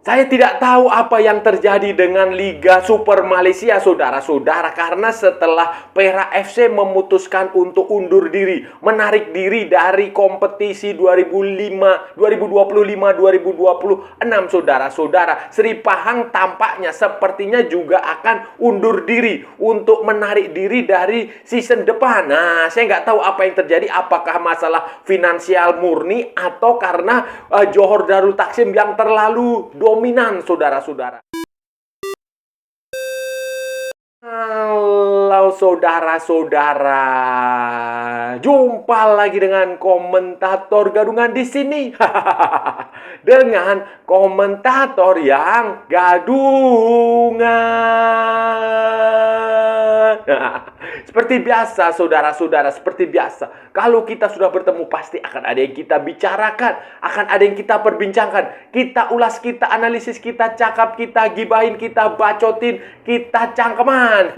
Saya tidak tahu apa yang terjadi dengan Liga Super Malaysia, saudara-saudara, karena setelah Perak FC memutuskan untuk undur diri, menarik diri dari kompetisi 2025-2026, saudara-saudara, Sri Pahang tampaknya sepertinya juga akan undur diri untuk menarik diri dari season depan. Nah, saya nggak tahu apa yang terjadi, apakah masalah finansial murni atau karena Johor Darul Takzim yang terlalu dominan, saudara-saudara. Halo saudara-saudara, jumpa lagi dengan komentator gadungan di sini. Dengan komentator yang gadungan. Seperti biasa, saudara-saudara, seperti biasa. Kalau kita sudah bertemu, pasti akan ada yang kita bicarakan, akan ada yang kita perbincangkan. Kita ulas, kita analisis, kita cakap, kita gibahin, kita bacotin, kita cangkeman.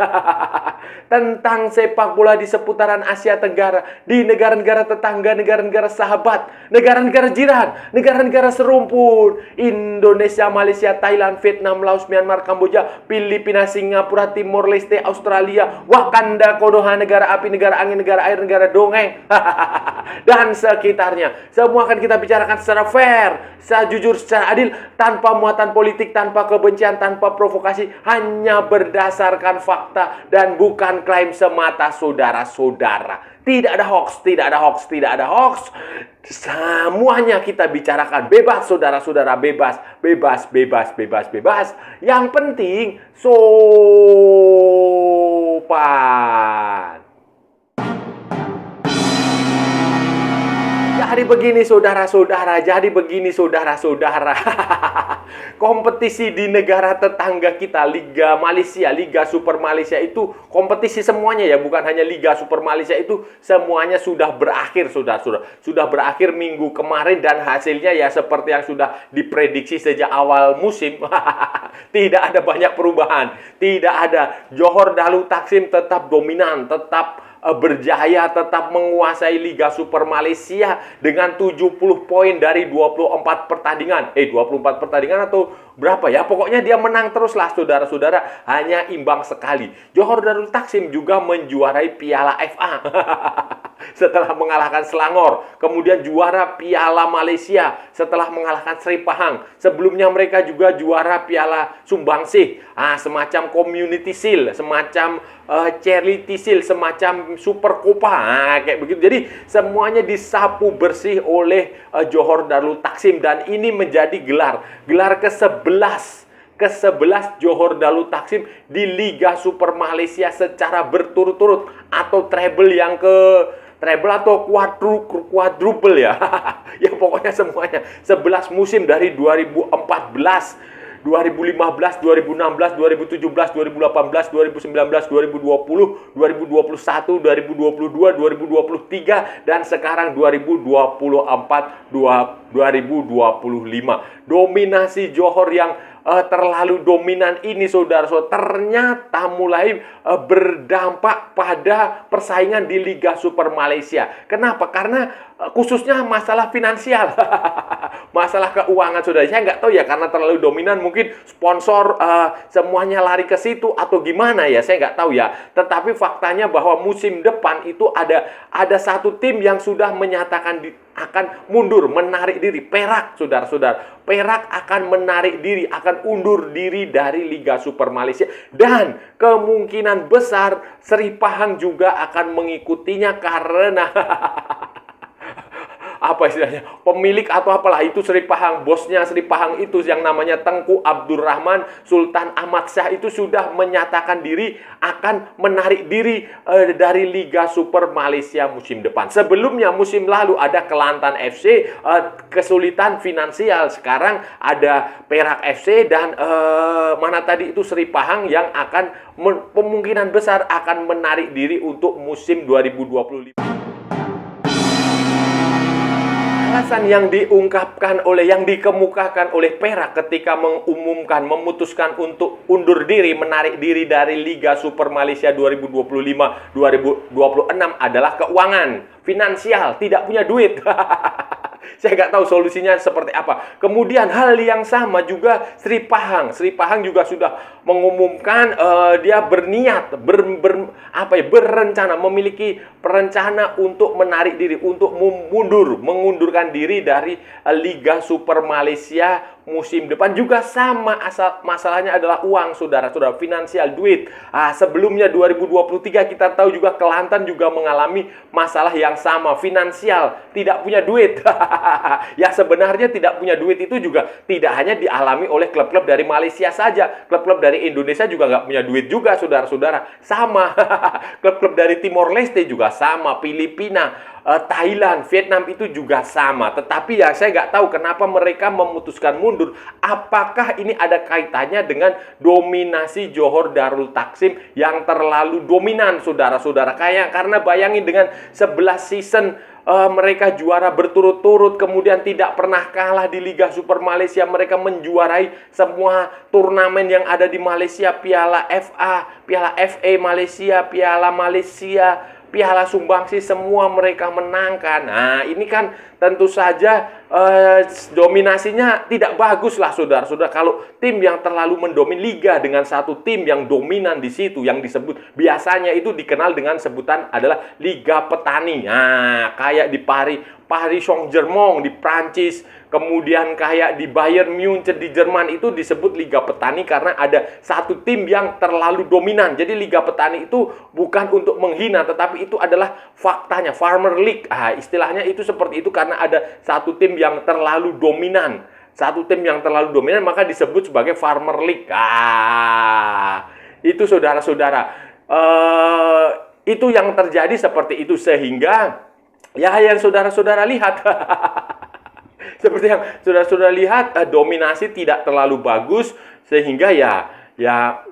Tentang sepak bola di seputaran Asia Tenggara, di negara-negara tetangga, negara-negara sahabat, negara-negara jiran, negara-negara serumpun, Indonesia, Malaysia, Thailand, Vietnam, Laos, Myanmar, Kamboja, Filipina, Singapura, Timor Leste, Australia, Wakanda, Konoha, negara api, negara angin, negara air, negara dongeng, dan sekitarnya. Semua akan kita bicarakan secara fair, secara jujur, secara adil, tanpa muatan politik, tanpa kebencian, tanpa provokasi, hanya berdasarkan fakta dan bukan klaim semata, saudara-saudara. Tidak ada hoax, tidak ada hoax, tidak ada hoax. Semuanya kita bicarakan bebas, saudara-saudara, bebas, bebas, bebas, bebas, bebas. Yang penting sopan. Jadi begini, saudara-saudara, jadi begini, saudara-saudara. Kompetisi di negara tetangga kita, Liga Malaysia, Liga Super Malaysia itu kompetisi semuanya ya, bukan hanya Liga Super Malaysia, itu semuanya sudah berakhir, saudara-saudara. Sudah berakhir minggu kemarin dan hasilnya ya seperti yang sudah diprediksi sejak awal musim. Tidak ada banyak perubahan, tidak ada. Johor Darul Takzim tetap dominan, tetap berjaya, tetap menguasai Liga Super Malaysia dengan 70 poin dari 24 pertandingan. 24 pertandingan atau berapa ya? Pokoknya dia menang terus lah, saudara-saudara. Hanya imbang sekali. Johor Darul Takzim juga menjuarai Piala FA setelah mengalahkan Selangor. Kemudian juara Piala Malaysia setelah mengalahkan Sri Pahang. Sebelumnya mereka juga juara Piala Sumbangsih, semacam Community Shield, semacam Charity Shield, semacam Super Copa, kayak begitu. Jadi semuanya disapu bersih oleh Johor Darul Takzim, dan ini menjadi gelar ke-11 Johor Darul Takzim di Liga Super Malaysia secara berturut-turut, atau treble atau quadruple ya. Ya pokoknya semuanya 11 musim dari 2014, 2015, 2016, 2017, 2018, 2019, 2020, 2021, 2022, 2023, dan sekarang 2024, 2025. Dominasi Johor yang terlalu dominan ini, saudara-saudara, ternyata mulai berdampak pada persaingan di Liga Super Malaysia. Kenapa? Karena khususnya masalah finansial. Masalah keuangan, saudara. Saya nggak tahu ya, karena terlalu dominan mungkin sponsor semuanya lari ke situ atau gimana ya, saya nggak tahu ya. Tetapi faktanya bahwa musim depan itu ada satu tim yang sudah menyatakan akan mundur, menarik diri. Perak, saudara-saudara. Perak akan menarik diri, akan undur diri dari Liga Super Malaysia. Dan kemungkinan besar Sri Pahang juga akan mengikutinya karena apa istilahnya, pemilik atau apalah itu Sri Pahang, bosnya Sri Pahang itu yang namanya Tengku Abdul Rahman Sultan Ahmad Shah itu sudah menyatakan diri akan menarik diri dari Liga Super Malaysia musim depan. Sebelumnya musim lalu ada Kelantan FC, kesulitan finansial. Sekarang ada Perak FC dan mana tadi itu Sri Pahang yang akan kemungkinan besar akan menarik diri untuk musim 2025. Alasan yang dikemukakan oleh Perak ketika memutuskan untuk undur diri, menarik diri dari Liga Super Malaysia 2025-2026 adalah keuangan, finansial, tidak punya duit. Saya nggak tahu solusinya seperti apa. Kemudian hal yang sama juga Sri Pahang. Sri Pahang juga sudah mengumumkan dia berniat berencana, memiliki perencana untuk menarik diri, untuk mengundurkan diri dari Liga Super Malaysia musim depan. Juga sama, masalahnya adalah uang, saudara-saudara, finansial, duit. Sebelumnya 2023 kita tahu juga Kelantan juga mengalami masalah yang sama, finansial, tidak punya duit. Ya sebenarnya tidak punya duit itu juga tidak hanya dialami oleh klub-klub dari Malaysia saja. Klub-klub dari Indonesia juga nggak punya duit juga, saudara-saudara. Sama. Klub-klub dari Timor Leste juga sama. Filipina, Thailand, Vietnam itu juga sama. Tetapi ya saya nggak tahu kenapa mereka memutuskan mundur. Apakah ini ada kaitannya dengan dominasi Johor Darul Takzim yang terlalu dominan, saudara-saudara? Karena bayangin dengan 11 season mereka juara berturut-turut, kemudian tidak pernah kalah di Liga Super Malaysia. Mereka menjuarai semua turnamen yang ada di Malaysia, Piala FA, Piala FA Malaysia, Piala Malaysia, Piala Sumbangsi, semua mereka menangkan. Nah, ini kan tentu saja dominasinya tidak bagus lah, saudara-saudara. Kalau tim yang terlalu mendomin liga dengan satu tim yang dominan di situ, yang disebut biasanya itu dikenal dengan sebutan adalah Liga Petani. Nah, kayak di Paris Saint-Germain di Prancis, kemudian kayak di Bayern Munchen di Jerman itu disebut Liga Petani karena ada satu tim yang terlalu dominan. Jadi Liga Petani itu bukan untuk menghina, tetapi itu adalah faktanya, Farmer League. Istilahnya itu seperti itu karena ada satu tim yang terlalu dominan. Satu tim yang terlalu dominan maka disebut sebagai Farmer League. Itu saudara-saudara. Itu yang terjadi seperti itu sehingga ya yang saudara-saudara lihat seperti yang saudara-saudara lihat, dominasi tidak terlalu bagus sehingga ya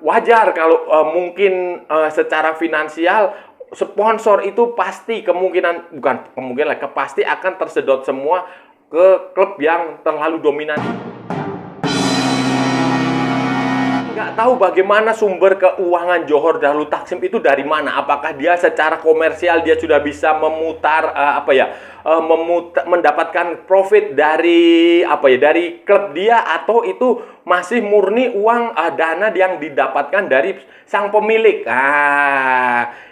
wajar kalau mungkin secara finansial sponsor itu pasti pasti akan tersedot semua ke klub yang terlalu dominan. Nggak tahu bagaimana sumber keuangan Johor Darul Takzim itu dari mana. Apakah dia secara komersial dia sudah bisa memutar mendapatkan profit dari dari klub dia, atau itu masih murni uang dana yang didapatkan dari sang pemilik.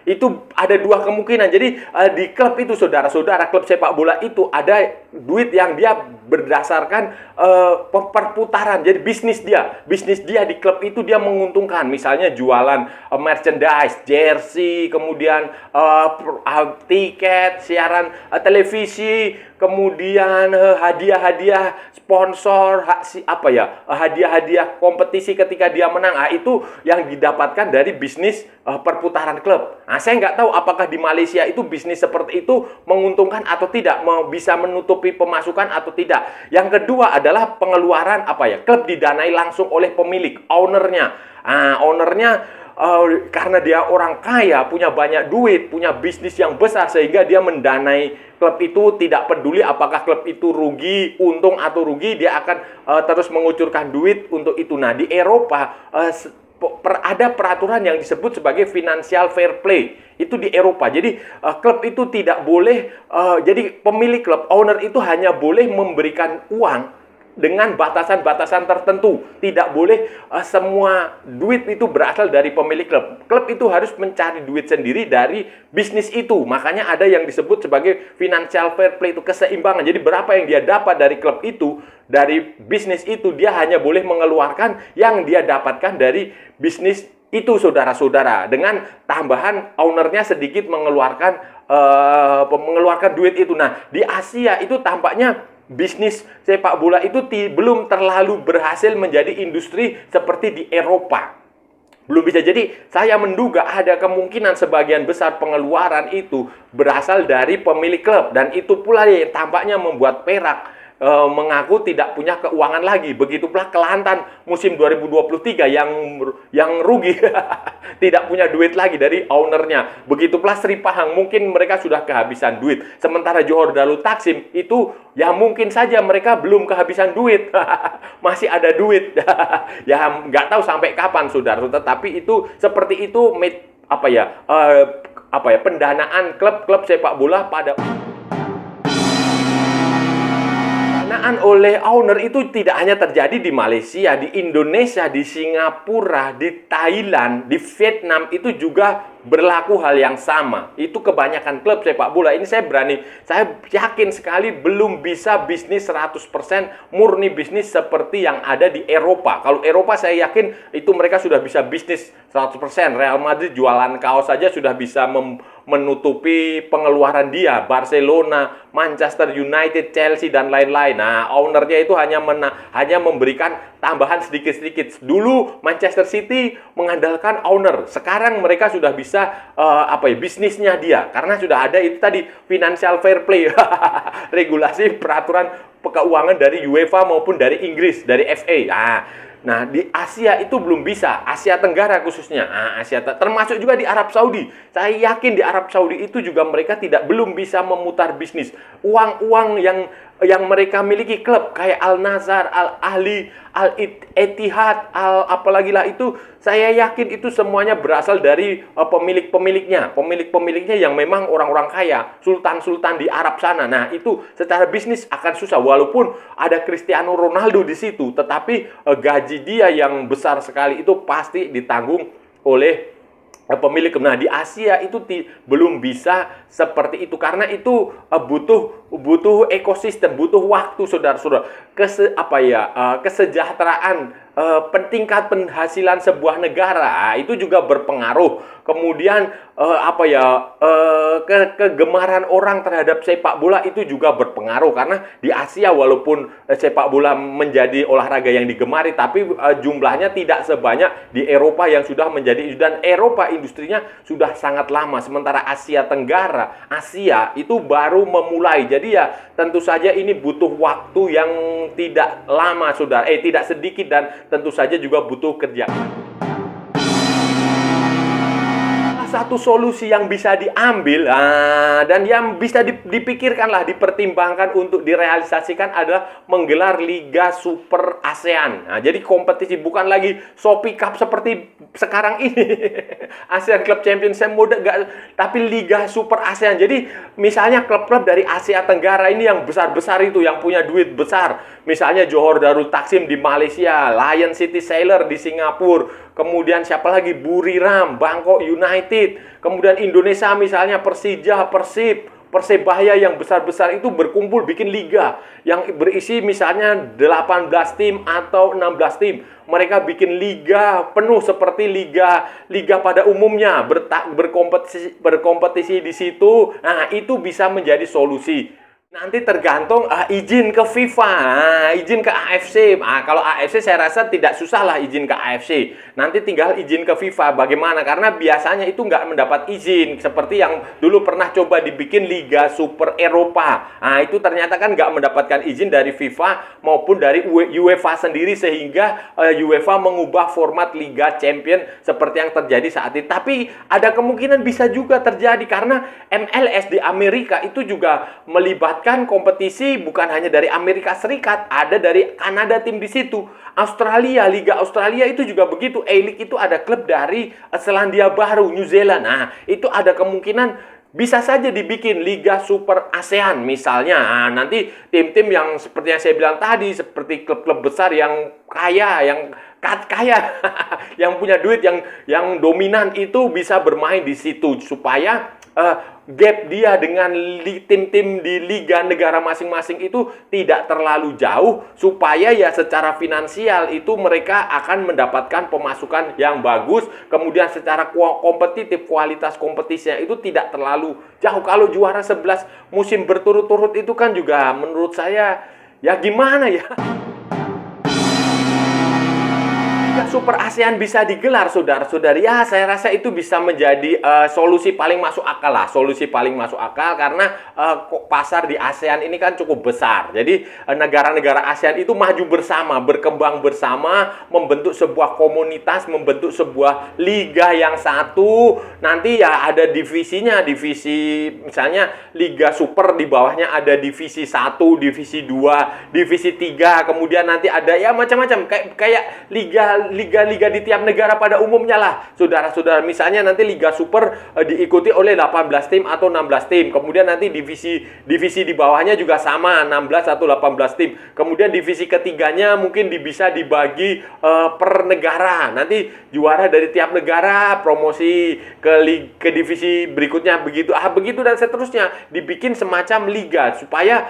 Itu ada dua kemungkinan. Jadi di klub itu, saudara-saudara, klub sepak bola itu ada duit yang dia berdasarkan perputaran. Jadi bisnis dia di klub itu dia menguntungkan. Misalnya jualan merchandise, jersey, kemudian tiket, siaran televisi, kemudian hadiah-hadiah sponsor, hadiah-hadiah kompetisi ketika dia menang. Itu yang didapatkan dari bisnis perputaran klub. Saya nggak tahu apakah di Malaysia itu bisnis seperti itu menguntungkan atau tidak, bisa menutupi pemasukan atau tidak. Yang kedua adalah pengeluaran klub didanai langsung oleh pemilik, ownernya. Ownernya karena dia orang kaya, punya banyak duit, punya bisnis yang besar, sehingga dia mendanai klub itu, tidak peduli apakah klub itu rugi, untung atau rugi, dia akan terus mengucurkan duit untuk itu. Nah, di Eropa ada peraturan yang disebut sebagai financial fair play. Itu di Eropa. Jadi klub itu tidak boleh, jadi pemilik klub, owner itu hanya boleh memberikan uang dengan batasan-batasan tertentu. Tidak boleh semua duit itu berasal dari pemilik klub. Klub itu harus mencari duit sendiri dari bisnis itu. Makanya ada yang disebut sebagai financial fair play, itu keseimbangan. Jadi berapa yang dia dapat dari klub itu, dari bisnis itu, dia hanya boleh mengeluarkan yang dia dapatkan dari bisnis itu, saudara-saudara. Dengan tambahan ownernya sedikit mengeluarkan duit itu. Nah, di Asia itu tampaknya bisnis sepak bola itu belum terlalu berhasil menjadi industri seperti di Eropa. Belum bisa. Jadi saya menduga ada kemungkinan sebagian besar pengeluaran itu berasal dari pemilik klub. Dan itu pula yang tampaknya membuat Perak mengaku tidak punya keuangan lagi. Begitu pula Kelantan musim 2023 yang rugi. Tidak punya duit lagi dari ownernya. Begitu pula Sri Pahang, mungkin mereka sudah kehabisan duit. Sementara Johor Darul Takzim itu ya mungkin saja mereka belum kehabisan duit. Masih ada duit. Ya nggak tahu sampai kapan, saudara. Tetapi itu seperti itu pendanaan klub-klub sepak bola pada penyalahgunaan oleh owner itu tidak hanya terjadi di Malaysia, di Indonesia, di Singapura, di Thailand, di Vietnam, itu juga berlaku hal yang sama. Itu kebanyakan klub sepak bola. Ini saya yakin sekali belum bisa bisnis 100% murni bisnis seperti yang ada di Eropa. Kalau Eropa saya yakin itu mereka sudah bisa bisnis 100%. Real Madrid jualan kaos saja sudah bisa menutupi pengeluaran dia. Barcelona, Manchester United, Chelsea, dan lain-lain. Nah, ownernya itu hanya memberikan tambahan sedikit-sedikit. Dulu Manchester City mengandalkan owner. Sekarang mereka sudah bisa bisnisnya dia. Karena sudah ada itu tadi financial fair play. Regulasi peraturan keuangan dari UEFA maupun dari Inggris, dari FA. Nah, di Asia itu belum bisa. Asia Tenggara khususnya. Termasuk juga di Arab Saudi. Saya yakin di Arab Saudi itu juga mereka belum bisa memutar bisnis. Uang-uang yang mereka miliki klub kayak Al-Nassr, Al-Ahli, Al-Ittihad, apalagi lah itu, saya yakin itu semuanya berasal dari pemilik-pemiliknya yang memang orang-orang kaya, sultan-sultan di Arab sana. Nah, itu secara bisnis akan susah walaupun ada Cristiano Ronaldo di situ, tetapi gaji dia yang besar sekali itu pasti ditanggung oleh pemilik. Nah, di Asia itu belum bisa seperti itu karena itu butuh ekosistem, butuh waktu, saudara-saudara. Kesejahteraan, tingkat penghasilan sebuah negara itu juga berpengaruh. Kemudian kegemaran orang terhadap sepak bola itu juga berpengaruh karena di Asia walaupun sepak bola menjadi olahraga yang digemari, tapi jumlahnya tidak sebanyak di Eropa yang sudah menjadi, dan Eropa industrinya sudah sangat lama, sementara Asia Tenggara, Asia itu baru memulai. Jadi ya tentu saja ini butuh waktu yang tidak lama, saudara. Tidak sedikit, dan tentu saja juga butuh kerja. Satu solusi yang bisa diambil dan yang bisa dipikirkanlah, dipertimbangkan untuk direalisasikan adalah menggelar Liga Super ASEAN. Nah, jadi kompetisi bukan lagi Shopee Cup seperti sekarang ini, ASEAN Club Championship tapi Liga Super ASEAN. Jadi misalnya klub-klub dari Asia Tenggara ini yang besar-besar itu, yang punya duit besar, misalnya Johor Darul Taksim di Malaysia, Lion City Sailor di Singapura, kemudian siapa lagi, Buriram, Bangkok United, kemudian Indonesia misalnya Persija, Persib, Persebaya yang besar-besar itu berkumpul bikin liga yang berisi misalnya 18 tim atau 16 tim. Mereka bikin liga penuh seperti liga pada umumnya, berkompetisi di situ. Nah, itu bisa menjadi solusi. Nanti tergantung izin ke FIFA, izin ke AFC. Kalau AFC saya rasa tidak susah lah izin ke AFC. Nanti tinggal izin ke FIFA. Bagaimana? Karena biasanya itu nggak mendapat izin. Seperti yang dulu pernah coba dibikin Liga Super Eropa. Itu ternyata kan nggak mendapatkan izin dari FIFA maupun dari UEFA sendiri. Sehingga UEFA mengubah format Liga Champion seperti yang terjadi saat ini. Tapi ada kemungkinan bisa juga terjadi karena MLS di Amerika itu juga melibatkan kompetisi bukan hanya dari Amerika Serikat, ada dari Kanada tim di situ. Australia, Liga Australia itu juga begitu. A-League itu ada klub dari Selandia Baru, New Zealand. Nah, itu ada kemungkinan bisa saja dibikin Liga Super ASEAN misalnya. Nanti tim-tim yang seperti yang saya bilang tadi, seperti klub-klub besar yang kaya, yang punya duit, yang dominan itu bisa bermain di situ supaya gap dia dengan tim-tim di liga negara masing-masing itu tidak terlalu jauh, supaya ya secara finansial itu mereka akan mendapatkan pemasukan yang bagus, kemudian secara kompetitif, kualitas kompetisinya itu tidak terlalu jauh. Kalau juara 11 musim berturut-turut itu kan juga menurut saya ya gimana ya. Super ASEAN bisa digelar, saudara-saudari. Ya, saya rasa itu bisa menjadi solusi paling masuk akal lah. Solusi paling masuk akal karena pasar di ASEAN ini kan cukup besar. Jadi negara-negara ASEAN itu maju bersama, berkembang bersama, membentuk sebuah komunitas, membentuk sebuah liga yang satu. Nanti ya ada divisinya, divisi misalnya Liga Super, di bawahnya ada divisi 1, divisi 2, divisi 3, kemudian nanti ada ya macam-macam kayak liga-liga di tiap negara pada umumnya lah, saudara-saudara. Misalnya nanti Liga Super diikuti oleh 18 tim atau 16 tim. Kemudian nanti divisi di bawahnya juga sama, 16 atau 18 tim. Kemudian divisi ketiganya mungkin bisa dibagi per negara. Nanti juara dari tiap negara promosi ke divisi berikutnya, begitu dan seterusnya. Dibikin semacam liga supaya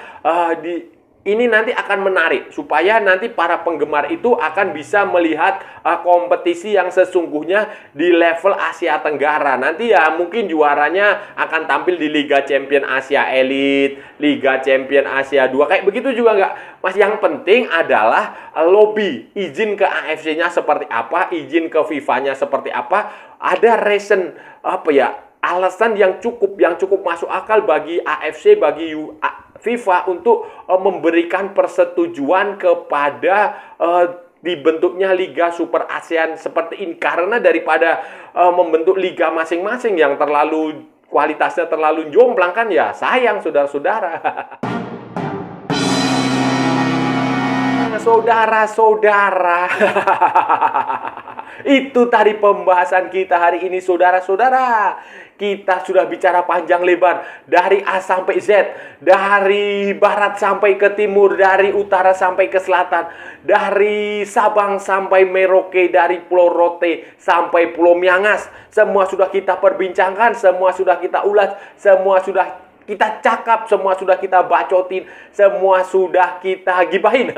ini nanti akan menarik, supaya nanti para penggemar itu akan bisa melihat kompetisi yang sesungguhnya di level Asia Tenggara. Nanti ya mungkin juaranya akan tampil di Liga Champion Asia Elite, Liga Champion Asia 2, kayak begitu juga nggak. Mas, yang penting adalah lobby, izin ke AFC-nya seperti apa, izin ke FIFA-nya seperti apa, ada reason, alasan yang cukup masuk akal bagi AFC, bagi FIFA untuk memberikan persetujuan kepada dibentuknya Liga Super ASEAN seperti ini. Karena daripada membentuk liga masing-masing yang kualitasnya terlalu jomplang, kan ya sayang, saudara-saudara. Saudara-saudara, itu tadi pembahasan kita hari ini, saudara-saudara. Kita sudah bicara panjang lebar dari A sampai Z, dari barat sampai ke timur, dari utara sampai ke selatan, dari Sabang sampai Merauke, dari Pulau Rote sampai Pulau Miangas. Semua sudah kita perbincangkan, semua sudah kita ulas, semua sudah kita cakap, semua sudah kita bacotin, semua sudah kita gibahin.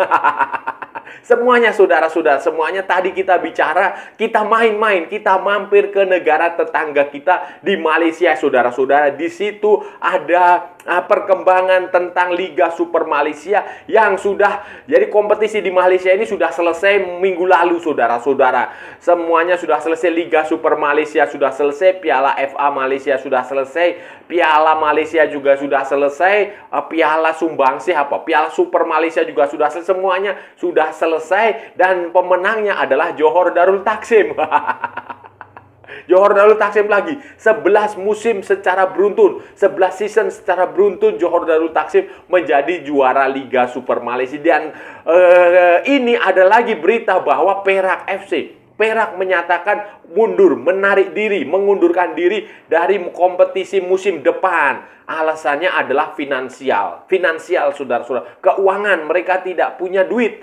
Semuanya, saudara-saudara, semuanya tadi kita bicara, kita main-main, kita mampir ke negara tetangga kita di Malaysia, saudara-saudara. Di situ ada perkembangan tentang Liga Super Malaysia yang sudah, jadi kompetisi di Malaysia ini sudah selesai minggu lalu, saudara-saudara. Semuanya sudah selesai, Liga Super Malaysia sudah selesai, Piala FA Malaysia sudah selesai, Piala Malaysia juga sudah selesai, Piala Sumbangsih Piala Super Malaysia juga sudah selesai, semuanya sudah selesai, dan pemenangnya adalah Johor Darul Taksim. Johor Darul Taksim lagi 11 musim secara beruntun, 11 season secara beruntun Johor Darul Taksim menjadi juara Liga Super Malaysia. Dan ini ada lagi berita bahwa Perak FC, Perak menyatakan mundur, menarik diri, mengundurkan diri dari kompetisi musim depan. Alasannya adalah finansial, saudara-saudara. Keuangan, mereka tidak punya duit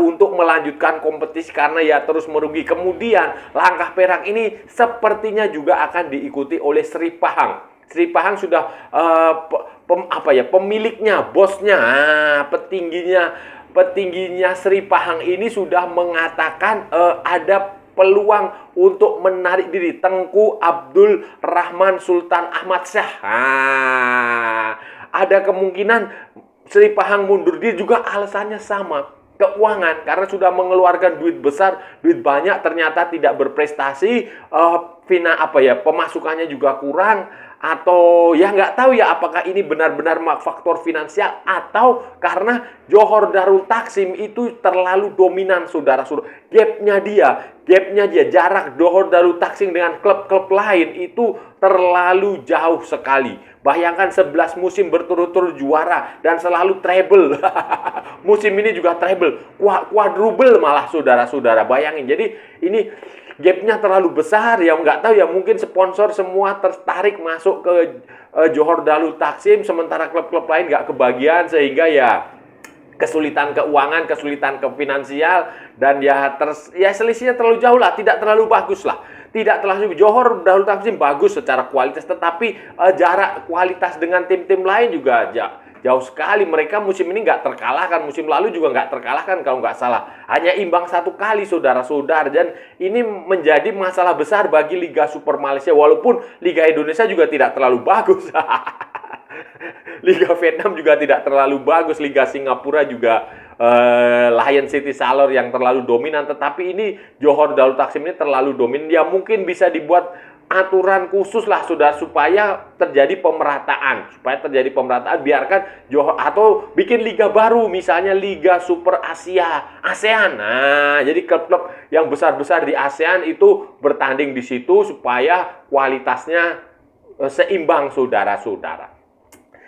untuk melanjutkan kompetisi karena ya terus merugi. Kemudian langkah Perak ini sepertinya juga akan diikuti oleh Sri Pahang. Sri Pahang sudah pemiliknya, bosnya, petingginya Sri Pahang ini sudah mengatakan ada peluang untuk menarik diri Tengku Abdul Rahman Sultan Ahmad Shah. Ada kemungkinan Sri Pahang mundur diri juga, alasannya sama, keuangan, karena sudah mengeluarkan duit besar, duit banyak, ternyata tidak berprestasi, pemasukannya juga kurang, atau ya nggak tahu ya apakah ini benar-benar faktor finansial atau karena Johor Darul Taksim itu terlalu dominan, saudara-saudara. Gapnya dia, jarak Johor Darul Taksim dengan klub-klub lain itu terlalu jauh sekali. Bayangkan 11 musim berturut-turut juara dan selalu treble. Musim ini juga treble, quadruple malah, saudara-saudara. Bayangin, jadi ini gapnya terlalu besar, ya nggak tahu ya, mungkin sponsor semua tertarik masuk ke Johor Darul Taksim, sementara klub-klub lain nggak kebagian, sehingga ya kesulitan keuangan, kesulitan finansial, dan ya selisihnya terlalu jauh lah, tidak terlalu bagus lah. Tidak terlalu, Johor Darul Taksim bagus secara kualitas, tetapi jarak kualitas dengan tim-tim lain juga jauh sekali. Mereka musim ini nggak terkalahkan, musim lalu juga nggak terkalahkan kalau nggak salah. Hanya imbang 1 kali, saudara-saudara. Dan ini menjadi masalah besar bagi Liga Super Malaysia. Walaupun Liga Indonesia juga tidak terlalu bagus. Liga Vietnam juga tidak terlalu bagus. Liga Singapura juga Lion City Salor yang terlalu dominan. Tetapi ini Johor Darul Taksim ini terlalu dominan. Ya mungkin bisa dibuat aturan khusus lah, saudara, supaya terjadi pemerataan, biarkan Johor, atau bikin liga baru, misalnya Liga Super ASEAN. Nah, jadi klub-klub yang besar-besar di ASEAN itu bertanding di situ supaya kualitasnya seimbang, saudara-saudara.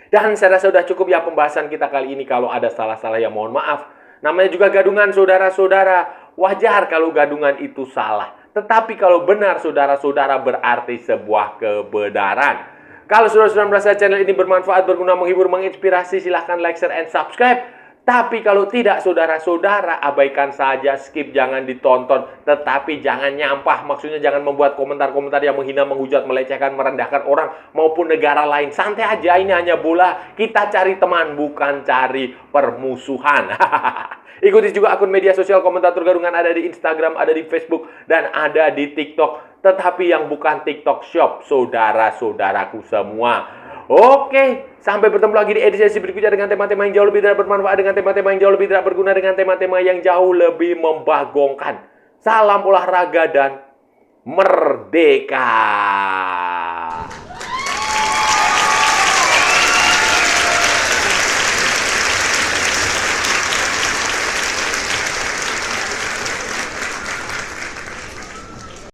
Dan saya rasa sudah cukup ya pembahasan kita kali ini. Kalau ada salah-salah ya mohon maaf. Namanya juga gadungan, saudara-saudara. wajar kalau gadungan itu salah. Tetapi kalau benar saudara-saudara berarti sebuah kebenaran. Kalau saudara-saudara merasa channel ini bermanfaat, berguna, menghibur, menginspirasi, silahkan like, share, and subscribe. Tapi kalau tidak, saudara-saudara abaikan saja, skip, jangan ditonton. Tetapi jangan nyampah, maksudnya jangan membuat komentar-komentar yang menghina, menghujat, melecehkan, merendahkan orang maupun negara lain. Santai aja, ini hanya bola. Kita cari teman, bukan cari permusuhan. Ikuti juga akun media sosial Komentator Gadungan, ada di Instagram, ada di Facebook, dan ada di TikTok. Tetapi yang bukan TikTok Shop, saudara-saudaraku semua. Oke, sampai bertemu lagi di edisi berikutnya dengan tema-tema yang jauh lebih tidak bermanfaat, dengan tema-tema yang jauh lebih tidak berguna, dengan tema-tema yang jauh lebih membagongkan. Salam olahraga dan merdeka!